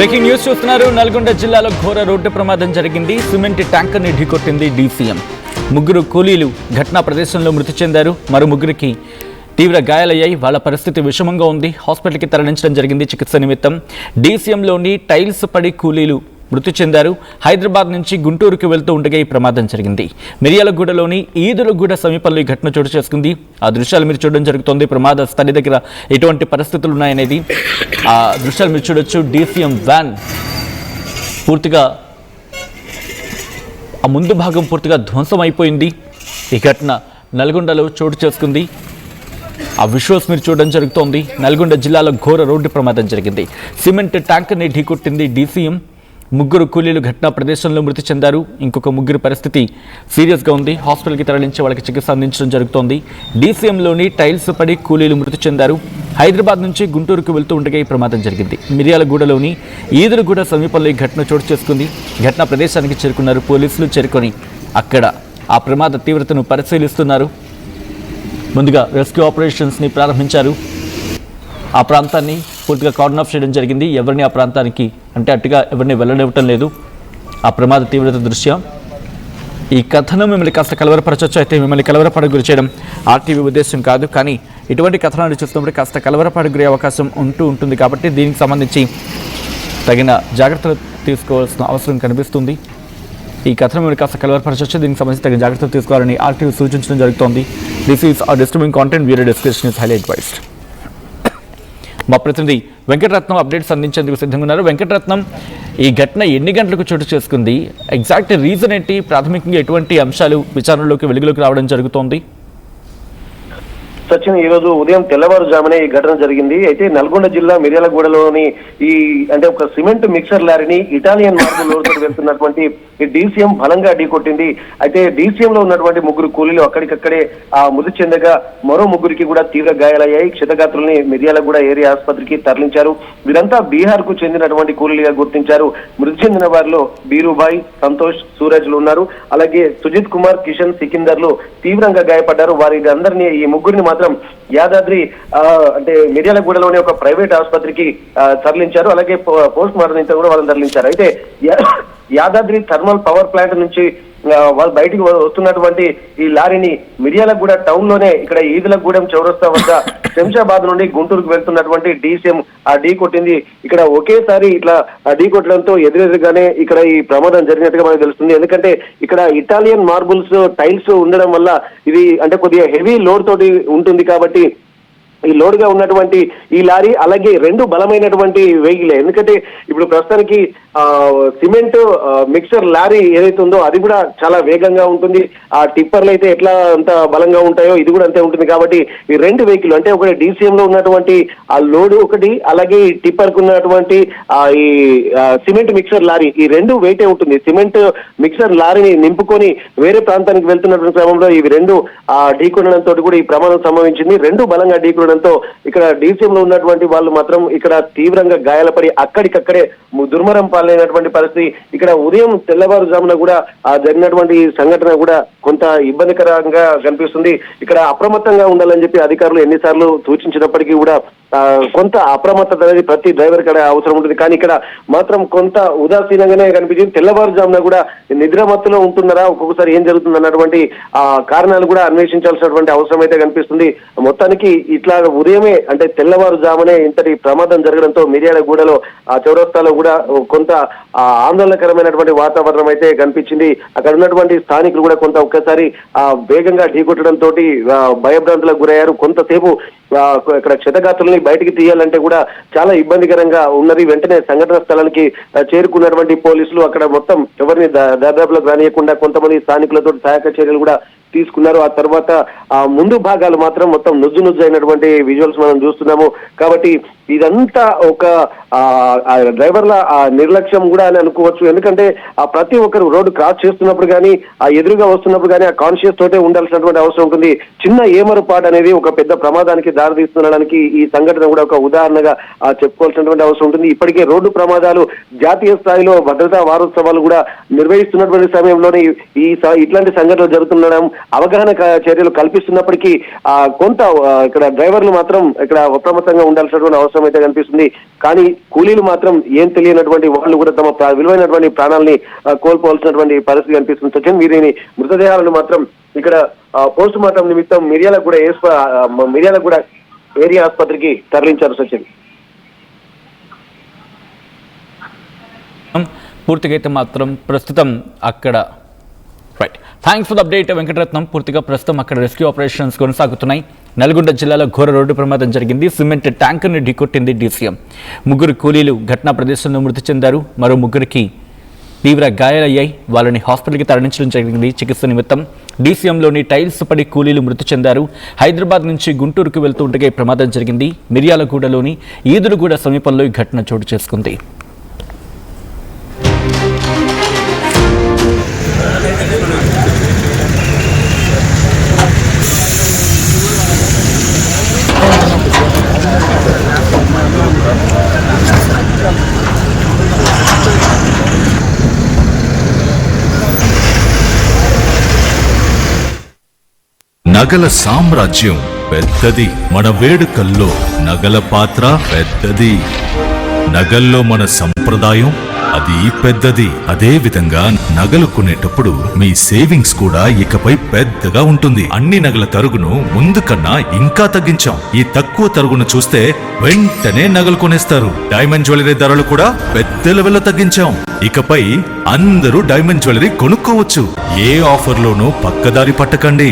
Breaking news చూస్తున్నారు. నల్గొండ జిల్లాలో ఘోర రోడ్డు ప్రమాదం జరిగింది. సిమెంట్ ట్యాంకర్ ని ఢీకొట్టింది డీసీఎం. ముగ్గురు కూలీలు ఘటనా ప్రదేశంలో మృతి చెందారు. మరో ముగ్గురికి తీవ్ర గాయాలయ్యాయి. వాళ్ళ పరిస్థితి విషమంగా ఉంది. హాస్పిటల్కి తరలించడం జరిగింది చికిత్స నిమిత్తం. డీసీఎంలోని టైల్స్ పడి కూలీలు మృతి చెందారు. హైదరాబాద్ నుంచి గుంటూరుకు వెళ్తూ ఉండగా ఈ ప్రమాదం జరిగింది. మిర్యాలగూడలోని ఈదులగూడ సమీపంలో ఈ ఘటన చోటు చేసుకుంది. ఆ దృశ్యాలు మీరు చూడడం జరుగుతోంది. ప్రమాద స్థలి దగ్గర ఎటువంటి పరిస్థితులు ఉన్నాయనేది ఆ దృశ్యాలు మీరు చూడొచ్చు. డీసీఎం వ్యాన్ పూర్తిగా ఆ ముందు భాగం పూర్తిగా ధ్వంసం అయిపోయింది. ఈ ఘటన నల్గొండలో చోటు చేసుకుంది. ఆ విజువల్స్ మీరు చూడడం జరుగుతోంది. నల్గొండ జిల్లాలో ఘోర రోడ్డు ప్రమాదం జరిగింది. సిమెంట్ ట్యాంకర్ని ఢీకొట్టింది డీసీఎం. ముగ్గురు కూలీలు ఘటనా ప్రదేశంలో మృతి చెందారు. ఇంకొక ముగ్గురు పరిస్థితి సీరియస్గా ఉంది. హాస్పిటల్కి తరలించి వాళ్ళకి చికిత్స అందించడం జరుగుతోంది. డీసీఎంలోని టైల్స్ పడి కూలీలు మృతి చెందారు. హైదరాబాద్ నుంచి గుంటూరుకు వెళ్తూ ఉండగా ఈ ప్రమాదం జరిగింది. మిర్యాలగూడలోని ఈదులగూడ సమీపంలో ఈ ఘటన చోటు చేసుకుంది. ఘటనా ప్రదేశానికి చేరుకున్నారు పోలీసులు. చేరుకొని అక్కడ ఆ ప్రమాద తీవ్రతను పరిశీలిస్తున్నారు. ముందుగా రెస్క్యూ ఆపరేషన్స్ని ప్రారంభించారు. ఆ ప్రాంతాన్ని పూర్తిగా కార్డన్ ఆఫ్ చేయడం జరిగింది. ఎవరిని ఆ ప్రాంతానికి అట్టుగా ఎవరిని వెళ్ళనివ్వటం లేదు. ఆ ప్రమాద తీవ్రత దృష్ట్యా ఈ కథనం మిమ్మల్ని కాస్త కలవరపరచవచ్చు. అయితే మిమ్మల్ని కలవరపడకు గురి చేయడం ఆర్టీవీ ఉద్దేశం కాదు. కానీ ఇటువంటి కథనాలు చూస్తున్నప్పుడు కాస్త కలవరపడకు గురే అవకాశం ఉంటుంది. కాబట్టి దీనికి సంబంధించి తగిన జాగ్రత్తలు తీసుకోవాల్సిన అవసరం కనిపిస్తుంది. ఈ కథనం మిమ్మల్ని కాస్త కలవరపరచవచ్చు. దీనికి సంబంధించి తగిన జాగ్రత్తలు తీసుకోవాలని ఆర్టీవీ సూచించడం జరుగుతోంది. దిస్ ఈస్ ఆ disturbing content. Video description is highly advised. మా ప్రతినిధి వెంకటరత్నం అప్డేట్స్ అందించేందుకు సిద్ధంగా ఉన్నారు. వెంకటరత్నం, ఈ ఘటన ఎన్ని గంటలకు చోటు చేసుకుంది? ఎగ్జాక్ట్ రీజన్ ఏంటి? ప్రాథమికంగా ఎటువంటి అంశాలు విచారణలోకి వెలుగులోకి రావడం జరుగుతోంది? సచిన్, ఈ రోజు ఉదయం తెల్లవారుజామునే ఈ ఘటన జరిగింది. అయితే నల్గొండ జిల్లా మిర్యాలగూడలోని ఒక సిమెంట్ మిక్సర్ లారీని ఇటాలియన్ మార్బుల్ లోడ్తో వెళ్తున్నటువంటి ఈ డీసీఎం బలంగా ఢీకొట్టింది. అయితే డీసీఎం లో ఉన్నటువంటి ముగ్గురు కూలీలు అక్కడికక్కడే మృతి చెందగా మరో ముగ్గురికి కూడా తీవ్ర గాయాలయ్యాయి. క్షతగాత్రుల్ని మిర్యాలగూడ ఏరియా ఆసుపత్రికి తరలించారు. వీరంతా బీహార్ కు చెందినటువంటి కూలీలుగా గుర్తించారు. మృతి చెందిన వారిలో బీరుబాయ్, సంతోష్, సూరజ్లు ఉన్నారు. అలాగే సుజిత్ కుమార్, కిషన్, సికిందర్లు తీవ్రంగా గాయపడ్డారు. వారి అందరినీ ఈ ముగ్గురిని మాత్రం యాదాద్రి మిర్యాలగూడలోని ఒక ప్రైవేట్ ఆసుపత్రికి తరలించారు. అలాగే పోస్ట్ మార్టం నిమిత్తం కూడా వాళ్ళని తరలించారు. అయితే యాదాద్రి థర్మల్ పవర్ ప్లాంట్ నుంచి వాళ్ళు బయటికి వస్తున్నటువంటి ఈ లారీని మిర్యాలగూడ టౌన్ లోనే ఇక్కడ ఈదులగూడెం చౌరస్తా వద్ద శంషాబాద్ నుండి గుంటూరుకు వెళ్తున్నటువంటి డీసీఎం ఢీ కొట్టింది. ఇక్కడ ఒకేసారి ఇట్లా ఢీ కొట్టడంతో ఎదురెదురుగానే ఇక్కడ ఈ ప్రమాదం జరిగినట్టుగా మనకు తెలుస్తుంది. ఎందుకంటే ఇక్కడ ఇటాలియన్ మార్బుల్స్, టైల్స్ ఉండడం వల్ల ఇది కొద్దిగా హెవీ లోడ్ తోటి ఉంటుంది. కాబట్టి ఈ లోడ్ గా ఉన్నటువంటి ఈ లారీ అలాగే రెండు బలమైనటువంటి వెహికలే. ఎందుకంటే ఇప్పుడు ప్రస్తుతానికి సిమెంట్ మిక్సర్ లారీ ఏదైతే ఉందో అది కూడా చాలా వేగంగా ఉంటుంది. ఆ టిప్పర్లు అయితే ఎట్లా అంత బలంగా ఉంటాయో ఇది కూడా అంతే ఉంటుంది. కాబట్టి ఈ రెండు వెహికల్ ఒకటి డీసీఎం లో ఉన్నటువంటి ఆ లోడ్ ఒకటి, అలాగే ఈ టిప్పర్ కు ఉన్నటువంటి ఈ సిమెంట్ మిక్సర్ లారీ, ఈ రెండు వెయిటే ఉంటుంది. సిమెంట్ మిక్సర్ లారీని నింపుకొని వేరే ప్రాంతానికి వెళ్తున్నటువంటి క్రమంలో ఇవి రెండు ఢీకొనడంతో కూడా ఈ ప్రమాదం సంభవించింది. రెండు బలంగా ఢీకొనడంతో ఇక్కడ డీసీఎం లో ఉన్నటువంటి వాళ్ళు మాత్రం ఇక్కడ తీవ్రంగా గాయాలపడి అక్కడికక్కడే దుర్మరం పాలైనటువంటి పరిస్థితి. ఇక్కడ ఉదయం తెల్లవారుజామున కూడా జరిగినటువంటి సంఘటన కూడా కొంత ఇబ్బందికరంగా కనిపిస్తుంది. ఇక్కడ అప్రమత్తంగా ఉండాలని చెప్పి అధికారులు ఎన్నిసార్లు సూచించినప్పటికీ కూడా కొంత అప్రమత్తత అనేది ప్రతి డ్రైవర్ కూడా అవసరం ఉంటుంది. కానీ ఇక్కడ మాత్రం కొంత ఉదాసీనంగానే కనిపించింది. తెల్లవారుజామున కూడా నిద్రమత్తులో ఉంటున్నారా, ఒక్కొక్కసారి ఏం జరుగుతుంది అన్నటువంటి కారణాలు కూడా అన్వేషించాల్సినటువంటి అవసరం అయితే కనిపిస్తుంది. మొత్తానికి ఇట్లా ఉదయమే తెల్లవారుజామునే ఇంతటి ప్రమాదం జరగడంతో మిర్యాలగూడలో చౌరస్తాలో కూడా కొంత ఆందోళనకరమైనటువంటి వాతావరణం అయితే కనిపించింది. అక్కడ ఉన్నటువంటి స్థానికులు కూడా కొంత ఒక్కసారి వేగంగా ఢీకొట్టడంతో భయభ్రాంతులకు గురయ్యారు. కొంతసేపు ఇక్కడ క్షతగాత్రుల్ని బయటికి తీయాలంటే కూడా చాలా ఇబ్బందికరంగా ఉన్నది. వెంటనే సంఘటన స్థలానికి చేరుకున్నటువంటి పోలీసులు అక్కడ మొత్తం ఎవరిని దాదాపులకు రానియకుండా కొంతమంది స్థానికులతో సహాయక చర్యలు కూడా తీసుకున్నారు. ఆ తర్వాత ముందు భాగాలు మాత్రం మొత్తం నుజ్జు అయినటువంటి విజువల్స్ మనం చూస్తున్నాము. కాబట్టి ఇదంతా ఒక డ్రైవర్ల నిర్లక్ష్యం కూడా అని అనుకోవచ్చు. ఎందుకంటే ప్రతి ఒక్కరు రోడ్డు క్రాస్ చేస్తున్నప్పుడు కానీ ఎదురుగా వస్తున్నప్పుడు కానీ కాన్షియస్ తోటే ఉండాల్సినటువంటి అవసరం ఉంటుంది. చిన్న ఏమరుపాటు అనేది ఒక పెద్ద ప్రమాదానికి దారితీస్తుండడానికి ఈ సంఘటన కూడా ఒక ఉదాహరణగా చెప్పుకోవాల్సినటువంటి అవసరం ఉంటుంది. ఇప్పటికే రోడ్డు ప్రమాదాలు జాతీయ స్థాయిలో భద్రతా వారోత్సవాలు కూడా నిర్వహిస్తున్నటువంటి సమయంలోనే ఇట్లాంటి సంఘటనలు జరుగుతుండడం అవగాహన చర్యలు కల్పిస్తున్నప్పటికీ కొంత ఇక్కడ డ్రైవర్లు మాత్రం ఇక్కడ అప్రమత్తంగా ఉండాల్సినటువంటి అవసరం అయితే కనిపిస్తుంది. కానీ కూలీలు మాత్రం ఏం తెలియనటువంటి వాళ్ళు కూడా తమ విలువైనటువంటి ప్రాణాలని కోల్పోవాల్సినటువంటి పరిస్థితి కనిపిస్తుంది. సచిన్, వీరిని మృతదేహాలను మాత్రం ఇక్కడ పోస్ట్ మార్టం నిమిత్తం మిర్యాలగూడ ఏరియా ఆసుపత్రికి తరలించారు. సచిన్, పూర్తిగా అయితే మాత్రం ప్రస్తుతం అక్కడ right. Thanks for the update Venkataratnam. పూర్తిగా ప్రస్తుతం అక్కడ రెస్క్యూ ఆపరేషన్స్ కొనసాగుతున్నాయి. నల్గొండ జిల్లాలో ఘోర రోడ్డు ప్రమాదం జరిగింది. సిమెంట్ ట్యాంకర్ని ఢీకొట్టింది డీసీఎం. 3 కూలీలు ఘటనా ప్రదేశంలో మృతి చెందారు. మరో 3కి తీవ్ర గాయాలయ్యాయి. వాళ్ళని హాస్పిటల్కి తరలించడం జరిగింది చికిత్స నిమిత్తం. డీసీఎంలోని టైల్స్ పడి కూలీలు మృతి చెందారు. హైదరాబాద్ నుంచి గుంటూరుకు వెళ్తూ ఉండగా ప్రమాదం జరిగింది. మిర్యాలగూడలోని ఈదురుగూడ సమీపంలో ఈ ఘటన చోటు చేసుకుంది. నగల సామ్రాజ్యం పెద్దది, మన వేడుకల్లో నగల పాత్ర పెద్దది. నగల్లో మన సంప్రదాయం అది పెద్దది. అదే విధంగా నగలు కొనేటప్పుడు మీ సేవింగ్స్ కూడా ఇకపై పెద్దగా ఉంటుంది. అన్ని నగల తరుగును ముందు కన్నా ఇంకా తగ్గించాం. ఈ తక్కువ తరుగును చూస్తే వెంటనే నగలు కొనేస్తారు. డైమండ్ జ్యువెలరీ ధరలు కూడా పెద్ద లెవెల్లో తగ్గించాం. ఇకపై అందరూ డైమండ్ జ్యువెలరీ కొనుక్కోవచ్చు. ఏ ఆఫర్లోనూ పక్కదారి పట్టకండి.